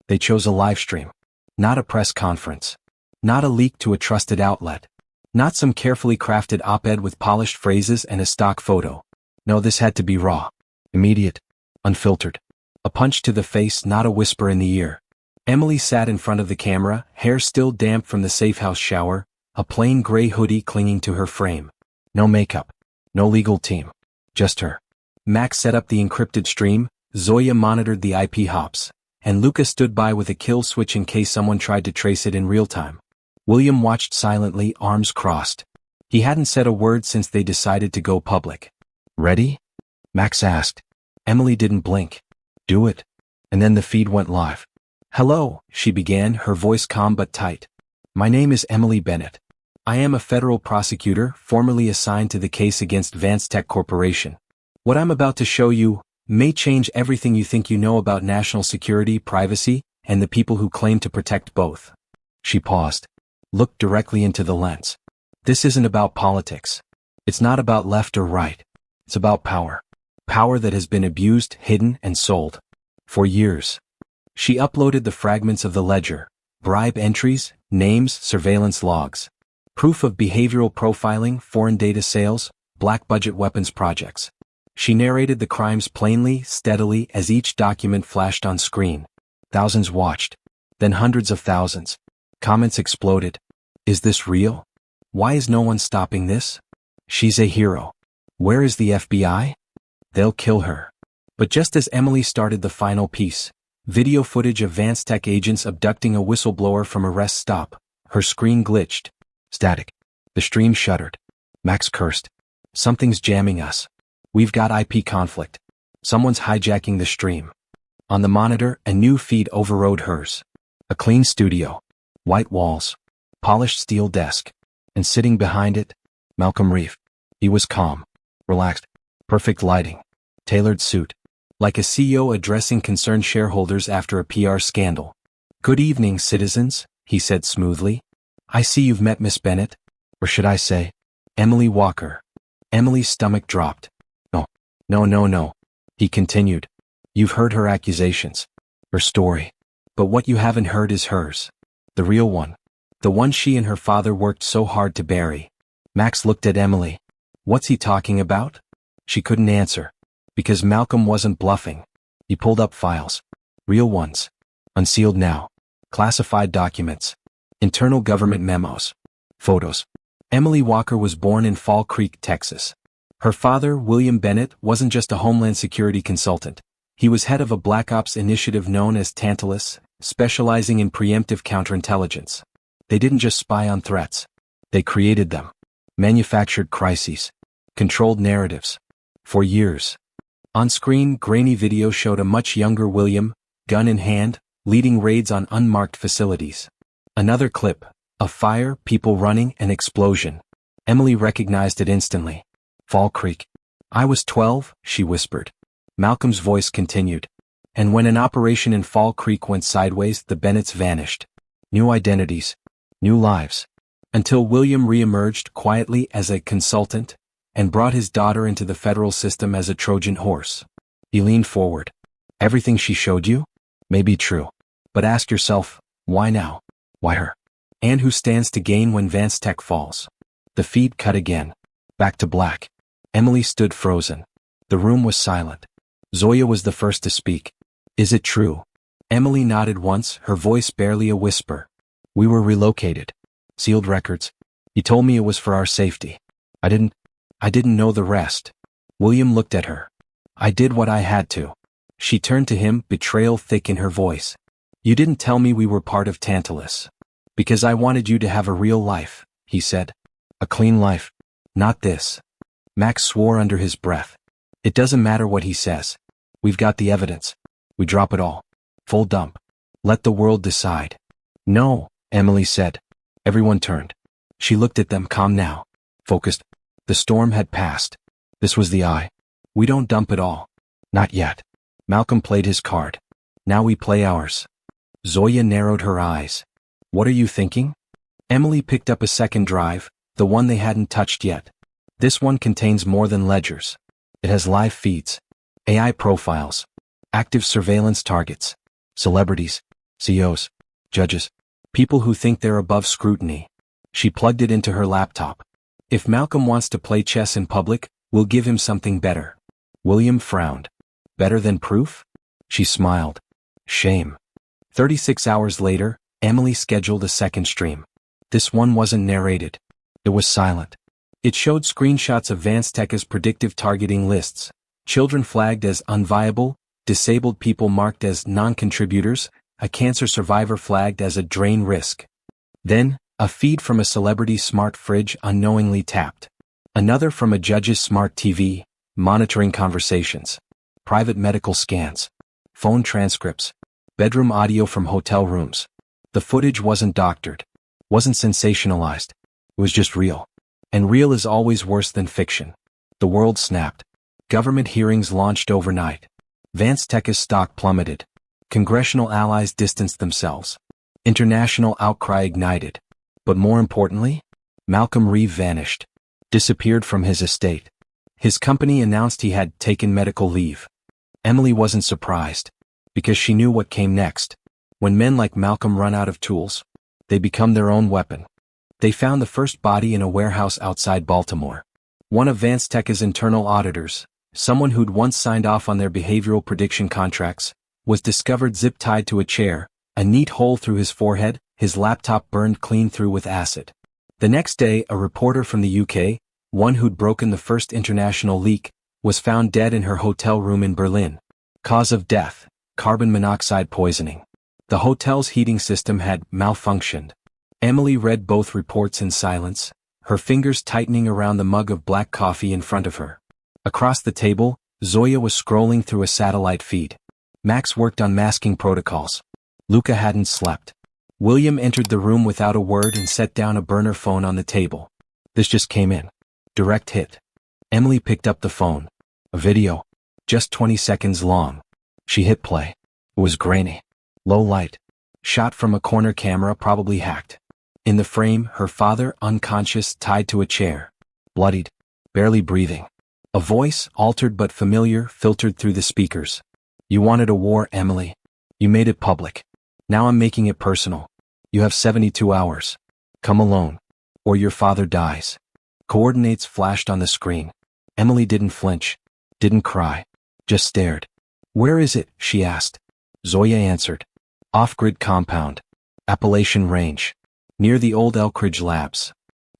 They chose a live stream. Not a press conference. Not a leak to a trusted outlet. Not some carefully crafted op-ed with polished phrases and a stock photo. No, this had to be raw. Immediate. Unfiltered. A punch to the face, not a whisper in the ear. Emily sat in front of the camera, hair still damp from the safe house shower, a plain gray hoodie clinging to her frame. No makeup. No legal team. Just her. Max set up the encrypted stream, Zoya monitored the IP hops, and Luca stood by with a kill switch in case someone tried to trace it in real time. William watched silently, arms crossed. He hadn't said a word since they decided to go public. Ready? Max asked. Emily didn't blink. Do it. And then the feed went live. Hello, she began, her voice calm but tight. My name is Emily Bennett. I am a federal prosecutor formerly assigned to the case against Vanstech Corporation. What I'm about to show you may change everything you think you know about national security, privacy, and the people who claim to protect both. She paused, looked directly into the lens. This isn't about politics. It's not about left or right. It's about power. Power that has been abused, hidden, and sold. For years. She uploaded the fragments of the ledger, bribe entries, names, surveillance logs. Proof of behavioral profiling, foreign data sales, black budget weapons projects. She narrated the crimes plainly, steadily, as each document flashed on screen. Thousands watched. Then hundreds of thousands. Comments exploded. Is this real? Why is no one stopping this? She's a hero. Where is the FBI? They'll kill her. But just as Emily started the final piece, video footage of Vanstech agents abducting a whistleblower from a rest stop, her screen glitched. Static. The stream shuddered. Max cursed. Something's jamming us. We've got IP conflict. Someone's hijacking the stream. On the monitor, a new feed overrode hers. A clean studio. White walls. Polished steel desk. And sitting behind it, Malcolm Reeve. He was calm. Relaxed. Perfect lighting. Tailored suit. Like a CEO addressing concerned shareholders after a PR scandal. Good evening, citizens, he said smoothly. I see you've met Miss Bennett. Or should I say, Emily Walker. Emily's stomach dropped. No, he continued. You've heard her accusations. Her story. But what you haven't heard is hers. The real one. The one she and her father worked so hard to bury. Max looked at Emily. What's he talking about? She couldn't answer. Because Malcolm wasn't bluffing. He pulled up files. Real ones. Unsealed now. Classified documents. Internal government memos. Photos. Emily Walker was born in Fall Creek, Texas. Her father, William Bennett, wasn't just a Homeland Security consultant. He was head of a Black Ops initiative known as Tantalus, specializing in preemptive counterintelligence. They didn't just spy on threats. They created them. Manufactured crises. Controlled narratives. For years. On screen, grainy video showed a much younger William, gun in hand, leading raids on unmarked facilities. Another clip. A fire, people running, an explosion. Emily recognized it instantly. Fall Creek. I was 12, she whispered. Malcolm's voice continued. And when an operation in Fall Creek went sideways, the Bennetts vanished. New identities. New lives. Until William re-emerged quietly as a consultant, and brought his daughter into the federal system as a Trojan horse. He leaned forward. Everything she showed you? May be true. But ask yourself, why now? Why her? And who stands to gain when Vanstech falls? The feed cut again. Back to black. Emily stood frozen. The room was silent. Zoya was the first to speak. Is it true? Emily nodded once, her voice barely a whisper. We were relocated. Sealed records. He told me it was for our safety. I didn't know the rest. William looked at her. I did what I had to. She turned to him, betrayal thick in her voice. You didn't tell me we were part of Tantalus. Because I wanted you to have a real life, he said. A clean life. Not this. Max swore under his breath. It doesn't matter what he says. We've got the evidence. We drop it all. Full dump. Let the world decide. No, Emily said. Everyone turned. She looked at them, calm now. Focused. The storm had passed. This was the eye. We don't dump it all. Not yet. Malcolm played his card. Now we play ours. Zoya narrowed her eyes. What are you thinking? Emily picked up a second drive, the one they hadn't touched yet. This one contains more than ledgers. It has live feeds, AI profiles, active surveillance targets, celebrities, CEOs, judges, people who think they're above scrutiny. She plugged it into her laptop. If Malcolm wants to play chess in public, we'll give him something better. William frowned. Better than proof? She smiled. Shame. 36 hours later, Emily scheduled a second stream. This one wasn't narrated. It was silent. It showed screenshots of Vanstech's predictive targeting lists, children flagged as unviable, disabled people marked as non-contributors, a cancer survivor flagged as a drain risk. Then, a feed from a celebrity's smart fridge unknowingly tapped. Another from a judge's smart TV, monitoring conversations, private medical scans, phone transcripts, bedroom audio from hotel rooms. The footage wasn't doctored, wasn't sensationalized. It was just real. And real is always worse than fiction. The world snapped. Government hearings launched overnight. Vance Tech's stock plummeted. Congressional allies distanced themselves. International outcry ignited. But more importantly, Malcolm Reeve vanished. Disappeared from his estate. His company announced he had taken medical leave. Emily wasn't surprised, because she knew what came next. When men like Malcolm run out of tools, they become their own weapon. They found the first body in a warehouse outside Baltimore. One of Vance Tech's internal auditors, someone who'd once signed off on their behavioral prediction contracts, was discovered zip-tied to a chair, a neat hole through his forehead, his laptop burned clean through with acid. The next day, a reporter from the UK, one who'd broken the first international leak, was found dead in her hotel room in Berlin. Cause of death: carbon monoxide poisoning. The hotel's heating system had malfunctioned. Emily read both reports in silence, her fingers tightening around the mug of black coffee in front of her. Across the table, Zoya was scrolling through a satellite feed. Max worked on masking protocols. Luca hadn't slept. William entered the room without a word and set down a burner phone on the table. This just came in. Direct hit. Emily picked up the phone. A video. Just 20 seconds long. She hit play. It was grainy. Low light. Shot from a corner camera, probably hacked. In the frame, her father, unconscious, tied to a chair. Bloodied. Barely breathing. A voice, altered but familiar, filtered through the speakers. You wanted a war, Emily. You made it public. Now I'm making it personal. You have 72 hours. Come alone. Or your father dies. Coordinates flashed on the screen. Emily didn't flinch. Didn't cry. Just stared. Where is it? She asked. Zoya answered. Off-grid compound. Appalachian Range. Near the old Elkridge Labs.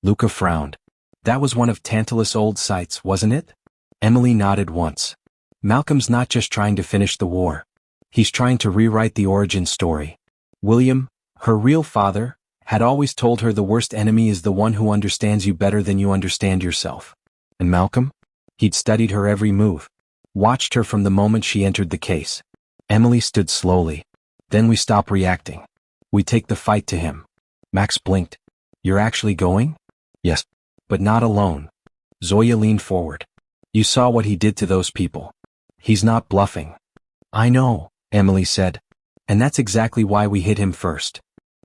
Luca frowned. That was one of Tantalus' old sites, wasn't it? Emily nodded once. Malcolm's not just trying to finish the war. He's trying to rewrite the origin story. William, her real father, had always told her the worst enemy is the one who understands you better than you understand yourself. And Malcolm? He'd studied her every move. Watched her from the moment she entered the case. Emily stood slowly. Then we stop reacting. We take the fight to him. Max blinked. You're actually going? Yes. But not alone. Zoya leaned forward. You saw what he did to those people. He's not bluffing. I know, Emily said. And that's exactly why we hit him first.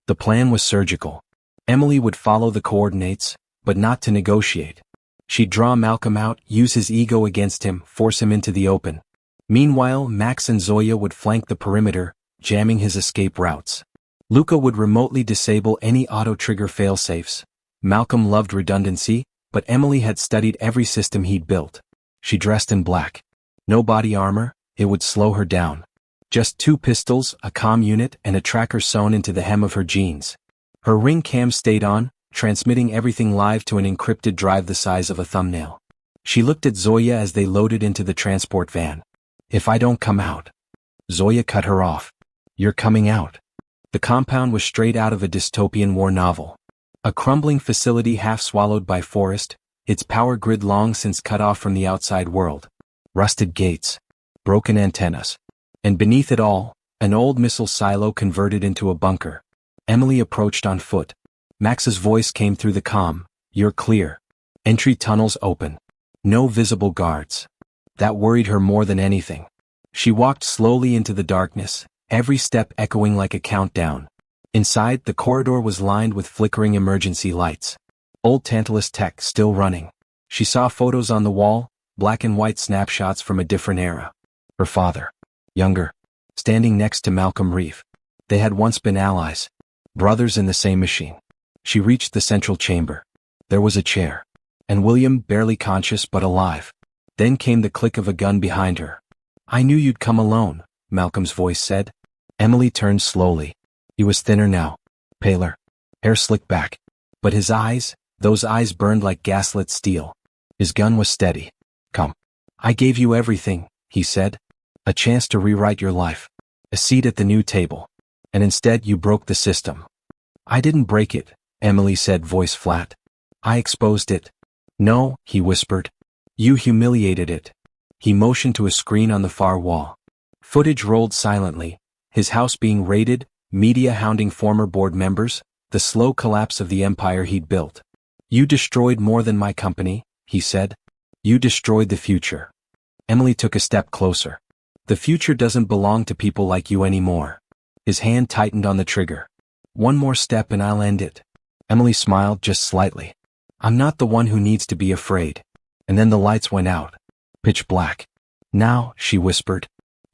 The plan was surgical. Emily would follow the coordinates, but not to negotiate. She'd draw Malcolm out, use his ego against him, force him into the open. Meanwhile, Max and Zoya would flank the perimeter, jamming his escape routes. Luca would remotely disable any auto-trigger failsafes. Malcolm loved redundancy, but Emily had studied every system he'd built. She dressed in black. No body armor, it would slow her down. Just 2 pistols, a comm unit, and a tracker sewn into the hem of her jeans. Her ring cam stayed on, transmitting everything live to an encrypted drive the size of a thumbnail. She looked at Zoya as they loaded into the transport van. If I don't come out. Zoya cut her off. You're coming out. The compound was straight out of a dystopian war novel. A crumbling facility half swallowed by forest, its power grid long since cut off from the outside world. Rusted gates. Broken antennas. And beneath it all, an old missile silo converted into a bunker. Emily approached on foot. Max's voice came through the comm. You're clear. Entry tunnels open. No visible guards. That worried her more than anything. She walked slowly into the darkness, every step echoing like a countdown. Inside, the corridor was lined with flickering emergency lights. Old Tantalus tech still running. She saw photos on the wall, black and white snapshots from a different era. Her father. Younger. Standing next to Malcolm Reeve. They had once been allies. Brothers in the same machine. She reached the central chamber. There was a chair. And William, barely conscious but alive. Then came the click of a gun behind her. I knew you'd come alone, Malcolm's voice said. Emily turned slowly. He was thinner now. Paler. Hair slicked back. But his eyes, those eyes burned like gaslit steel. His gun was steady. Come. I gave you everything, he said. A chance to rewrite your life. A seat at the new table. And instead you broke the system. I didn't break it, Emily said, voice flat. I exposed it. No, he whispered. You humiliated it, He motioned to a screen on the far wall. Footage rolled silently, his house being raided, media hounding former board members, the slow collapse of the empire he'd built. "You destroyed more than my company," he said. "You destroyed the future." Emily took a step closer. "The future doesn't belong to people like you anymore." His hand tightened on the trigger. "One more step and I'll end it." Emily smiled just slightly. "I'm not the one who needs to be afraid." And then the lights went out. Pitch black. "Now," she whispered.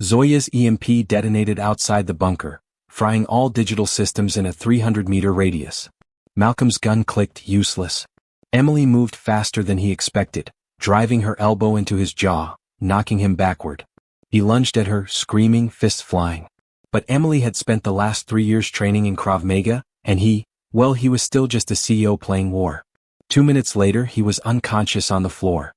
Zoya's EMP detonated outside the bunker, frying all digital systems in a 300-meter radius. Malcolm's gun clicked, useless. Emily moved faster than he expected, driving her elbow into his jaw, knocking him backward. He lunged at her, screaming, fists flying. But Emily had spent the last 3 years training in Krav Maga, and he was still just a CEO playing war. 2 minutes later he was unconscious on the floor.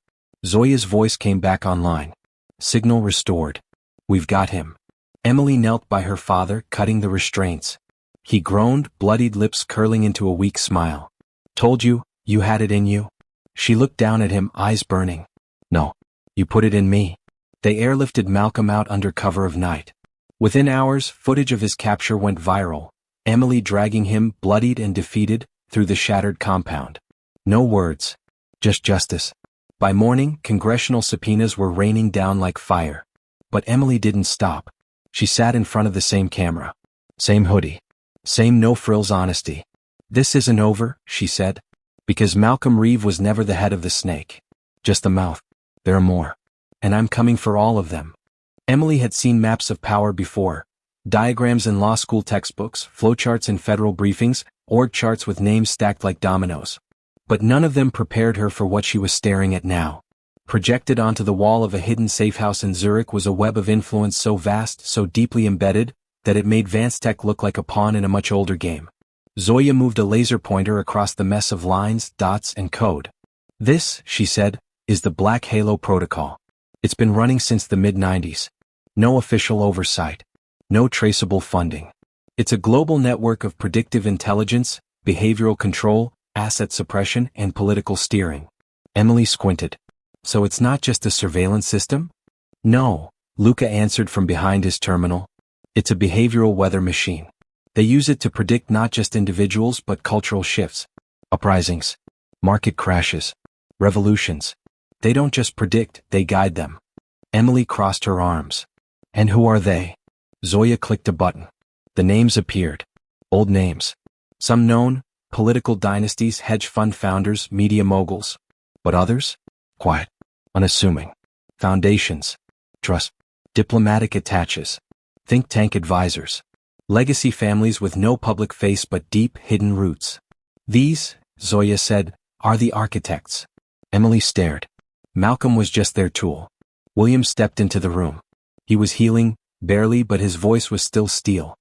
Zoya's voice came back online. "Signal restored. We've got him." Emily knelt by her father, cutting the restraints. He groaned, bloodied lips curling into a weak smile. "Told you, you had it in you." She looked down at him, eyes burning. "No. You put it in me." They airlifted Malcolm out under cover of night. Within hours, footage of his capture went viral, Emily dragging him, bloodied and defeated, through the shattered compound. No words. Just justice. By morning, congressional subpoenas were raining down like fire. But Emily didn't stop. She sat in front of the same camera. Same hoodie. Same no-frills honesty. "This isn't over," she said. "Because Malcolm Reeve was never the head of the snake. Just the mouth. There are more. And I'm coming for all of them." Emily had seen maps of power before. Diagrams in law school textbooks, flowcharts in federal briefings, org charts with names stacked like dominoes. But none of them prepared her for what she was staring at now. Projected onto the wall of a hidden safehouse in Zurich was a web of influence so vast, so deeply embedded, that it made Vanstech look like a pawn in a much older game. Zoya moved a laser pointer across the mess of lines, dots, and code. "This," she said, "is the Black Halo Protocol. It's been running since the mid-90s. No official oversight. No traceable funding. It's a global network of predictive intelligence, behavioral control, asset suppression, and political steering." Emily squinted. "So it's not just a surveillance system?" "No," Luca answered from behind his terminal. "It's a behavioral weather machine. They use it to predict not just individuals but cultural shifts, uprisings, market crashes, revolutions. They don't just predict, they guide them." Emily crossed her arms. "And who are they?" Zoya clicked a button. The names appeared. Old names. Some known, political dynasties, hedge fund founders, media moguls. But others? Quiet. Unassuming. Foundations. Trust. Diplomatic attaches. Think tank advisors. Legacy families with no public face but deep, hidden roots. "These," Zoya said, "are the architects." Emily stared. Malcolm was just their tool. William stepped into the room. He was healing, barely, but his voice was still steel.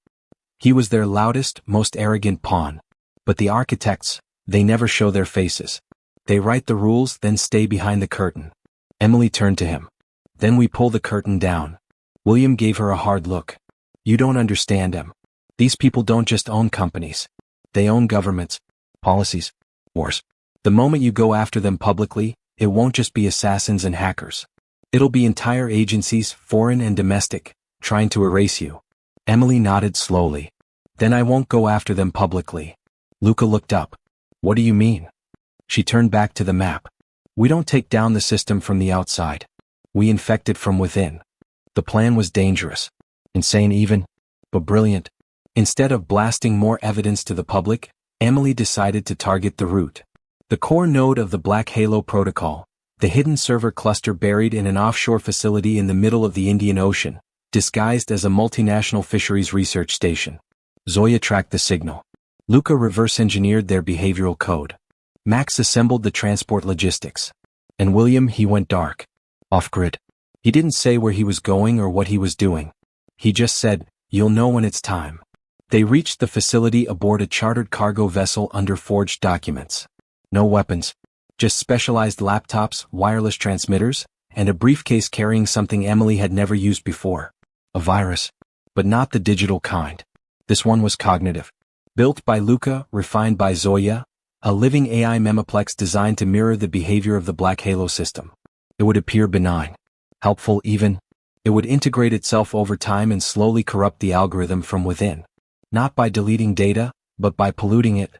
He was their loudest, most arrogant pawn. But the architects, they never show their faces. They write the rules, then stay behind the curtain. Emily turned to him. "Then we pull the curtain down." William gave her a hard look. "You don't understand him. These people don't just own companies. They own governments, policies, wars. The moment you go after them publicly, it won't just be assassins and hackers. It'll be entire agencies, foreign and domestic, trying to erase you." Emily nodded slowly. "Then I won't go after them publicly." Luca looked up. "What do you mean?" She turned back to the map. "We don't take down the system from the outside. We infect it from within." The plan was dangerous. Insane even, but brilliant. Instead of blasting more evidence to the public, Emily decided to target the root. The core node of the Black Halo Protocol, the hidden server cluster buried in an offshore facility in the middle of the Indian Ocean, disguised as a multinational fisheries research station. Zoya tracked the signal. Luca reverse-engineered their behavioral code. Max assembled the transport logistics. And William, he went dark. Off-grid. He didn't say where he was going or what he was doing. He just said, "You'll know when it's time." They reached the facility aboard a chartered cargo vessel under forged documents. No weapons. Just specialized laptops, wireless transmitters, and a briefcase carrying something Emily had never used before. A virus. But not the digital kind. This one was cognitive. Built by Luca, refined by Zoya, a living AI memoplex designed to mirror the behavior of the Black Halo system. It would appear benign. Helpful even. It would integrate itself over time and slowly corrupt the algorithm from within. Not by deleting data, but by polluting it.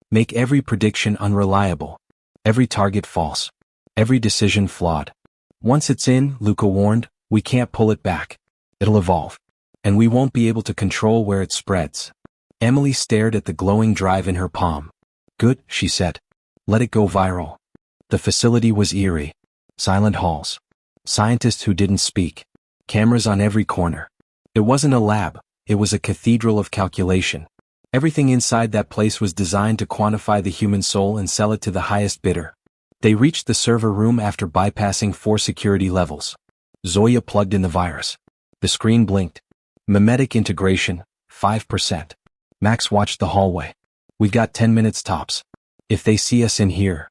Make every prediction unreliable. Every target false. Every decision flawed. Once it's in, Luca warned, we can't pull it back. It'll evolve. And we won't be able to control where it spreads. Emily stared at the glowing drive in her palm. Good, she said. Let it go viral. The facility was eerie. Silent halls. Scientists who didn't speak. Cameras on every corner. It wasn't a lab, it was a cathedral of calculation. Everything inside that place was designed to quantify the human soul and sell it to the highest bidder. They reached the server room after bypassing 4 security levels. Zoya plugged in the virus. The screen blinked. Mimetic integration, 5%. Max watched the hallway. We've got 10 minutes tops. If they see us in here.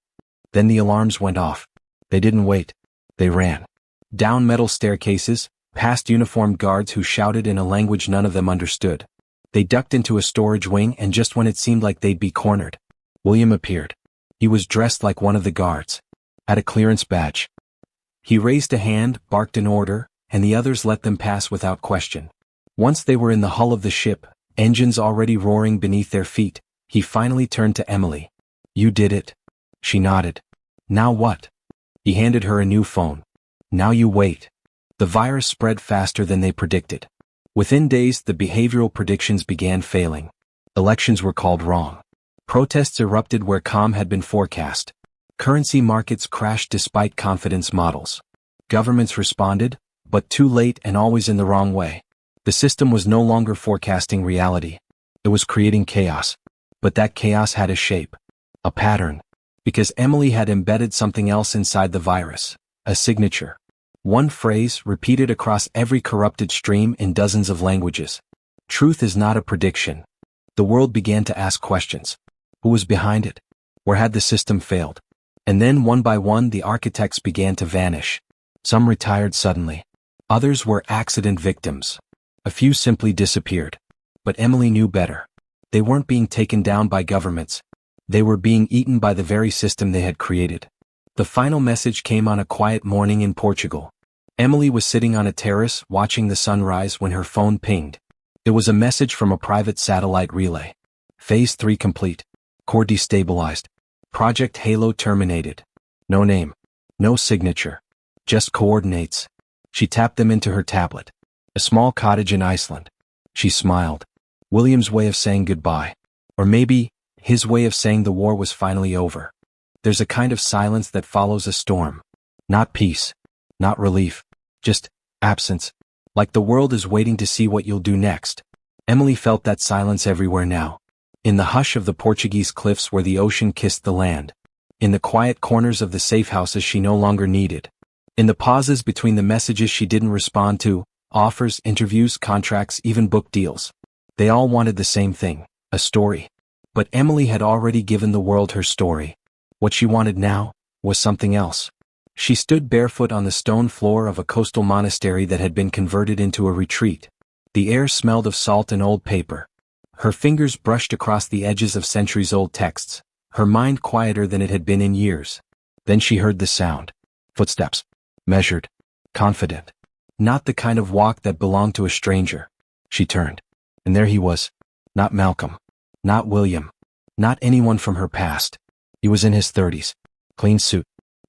Then the alarms went off. They didn't wait. They ran. Down metal staircases, past uniformed guards who shouted in a language none of them understood. They ducked into a storage wing, and just when it seemed like they'd be cornered, William appeared. He was dressed like one of the guards. Had a clearance badge. He raised a hand, barked an order, and the others let them pass without question. Once they were in the hull of the ship, engines already roaring beneath their feet, he finally turned to Emily. You did it. She nodded. Now what? He handed her a new phone. Now you wait. The virus spread faster than they predicted. Within days, the behavioral predictions began failing. Elections were called wrong. Protests erupted where calm had been forecast. Currency markets crashed despite confidence models. Governments responded, but too late and always in the wrong way. The system was no longer forecasting reality. It was creating chaos. But that chaos had a shape. A pattern. Because Emily had embedded something else inside the virus. A signature. One phrase repeated across every corrupted stream in dozens of languages. Truth is not a prediction. The world began to ask questions. Who was behind it? Where had the system failed? And then one by one the architects began to vanish. Some retired suddenly. Others were accident victims. A few simply disappeared. But Emily knew better. They weren't being taken down by governments. They were being eaten by the very system they had created. The final message came on a quiet morning in Portugal. Emily was sitting on a terrace watching the sunrise when her phone pinged. It was a message from a private satellite relay. Phase 3 complete. Core destabilized. Project Halo terminated. No name. No signature. Just coordinates. She tapped them into her tablet. A small cottage in Iceland. She smiled. William's way of saying goodbye. Or maybe, his way of saying the war was finally over. There's a kind of silence that follows a storm. Not peace. Not relief. Just absence. Like the world is waiting to see what you'll do next. Emily felt that silence everywhere now. In the hush of the Portuguese cliffs where the ocean kissed the land. In the quiet corners of the safe houses she no longer needed. In the pauses between the messages she didn't respond to, offers, interviews, contracts, even book deals. They all wanted the same thing, a story. But Emily had already given the world her story. What she wanted now was something else. She stood barefoot on the stone floor of a coastal monastery that had been converted into a retreat. The air smelled of salt and old paper. Her fingers brushed across the edges of centuries-old texts, her mind quieter than it had been in years. Then she heard the sound. Footsteps. Measured. Confident. Not the kind of walk that belonged to a stranger. She turned. And there he was. Not Malcolm. Not William. Not anyone from her past. He was in his 30s. Clean suit.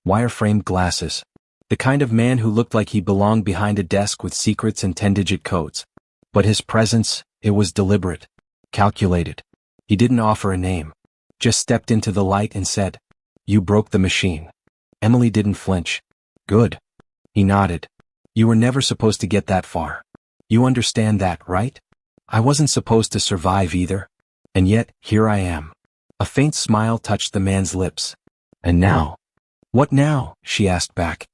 Wire-framed glasses. The kind of man who looked like he belonged behind a desk with secrets and 10-digit codes. But his presence, it was deliberate. Calculated. He didn't offer a name. Just stepped into the light and said, "You broke the machine." Emily didn't flinch. "Good." He nodded. "You were never supposed to get that far. You understand that, right? I wasn't supposed to survive either. And yet, here I am." A faint smile touched the man's lips. "And now?" "What now?" she asked back.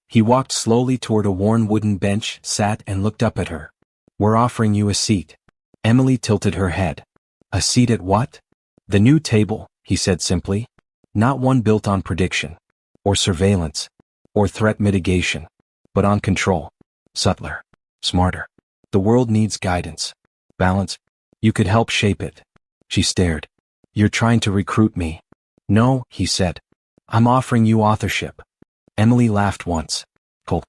He walked slowly toward a worn wooden bench, sat and looked up at her. "We're offering you a seat." Emily tilted her head. "A seat at what?" "The new table," he said simply. "Not one built on prediction. Or surveillance. Or threat mitigation. But on control. Subtler. Smarter. The world needs guidance. Balance. You could help shape it." She stared. "You're trying to recruit me." "No," he said. "I'm offering you authorship." Emily laughed once. Cold.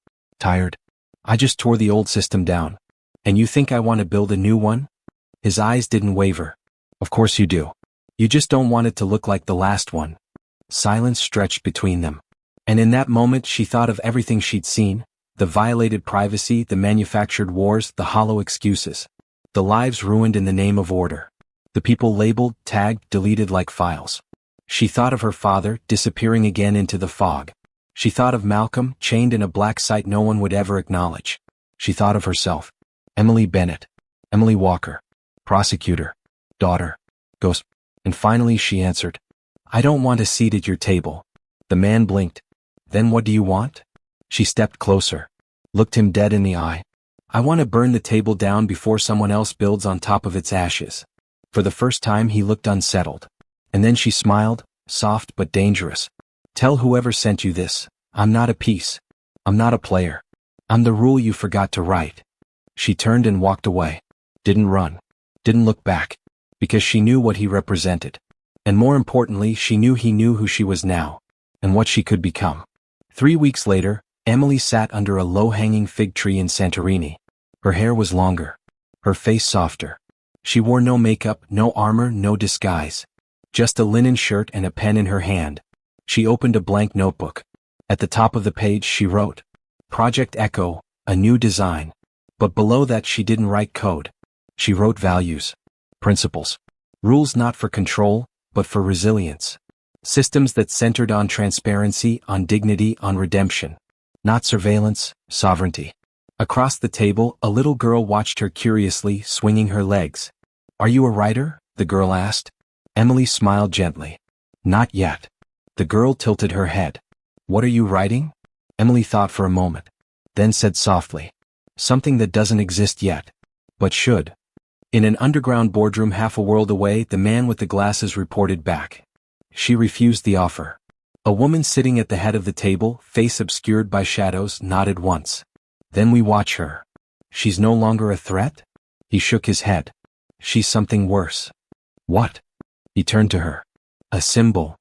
Tired? I just tore the old system down. And you think I want to build a new one? His eyes didn't waver. Of course you do. You just don't want it to look like the last one. Silence stretched between them. And in that moment she thought of everything she'd seen, the violated privacy, the manufactured wars, the hollow excuses. The lives ruined in the name of order. The people labeled, tagged, deleted like files. She thought of her father, disappearing again into the fog. She thought of Malcolm, chained in a black site no one would ever acknowledge. She thought of herself. Emily Bennett. Emily Walker. Prosecutor. Daughter. Ghost. And finally she answered. I don't want a seat at your table. The man blinked. Then what do you want? She stepped closer. Looked him dead in the eye. I want to burn the table down before someone else builds on top of its ashes. For the first time he looked unsettled. And then she smiled, soft but dangerous. Tell whoever sent you this, I'm not a piece. I'm not a player. I'm the rule you forgot to write. She turned and walked away. Didn't run. Didn't look back. Because she knew what he represented. And more importantly, she knew he knew who she was now. And what she could become. 3 weeks later, Emily sat under a low-hanging fig tree in Santorini. Her hair was longer. Her face softer. She wore no makeup, no armor, no disguise. Just a linen shirt and a pen in her hand. She opened a blank notebook. At the top of the page she wrote, Project Echo, a new design. But below that she didn't write code. She wrote values. Principles. Rules not for control, but for resilience. Systems that centered on transparency, on dignity, on redemption. Not surveillance, sovereignty. Across the table, a little girl watched her curiously, swinging her legs. Are you a writer? The girl asked. Emily smiled gently. Not yet. The girl tilted her head. What are you writing? Emily thought for a moment. Then said softly. Something that doesn't exist yet. But should. In an underground boardroom half a world away, the man with the glasses reported back. She refused the offer. A woman sitting at the head of the table, face obscured by shadows, nodded once. Then we watch her. She's no longer a threat? He shook his head. She's something worse. What? He turned to her. A symbol.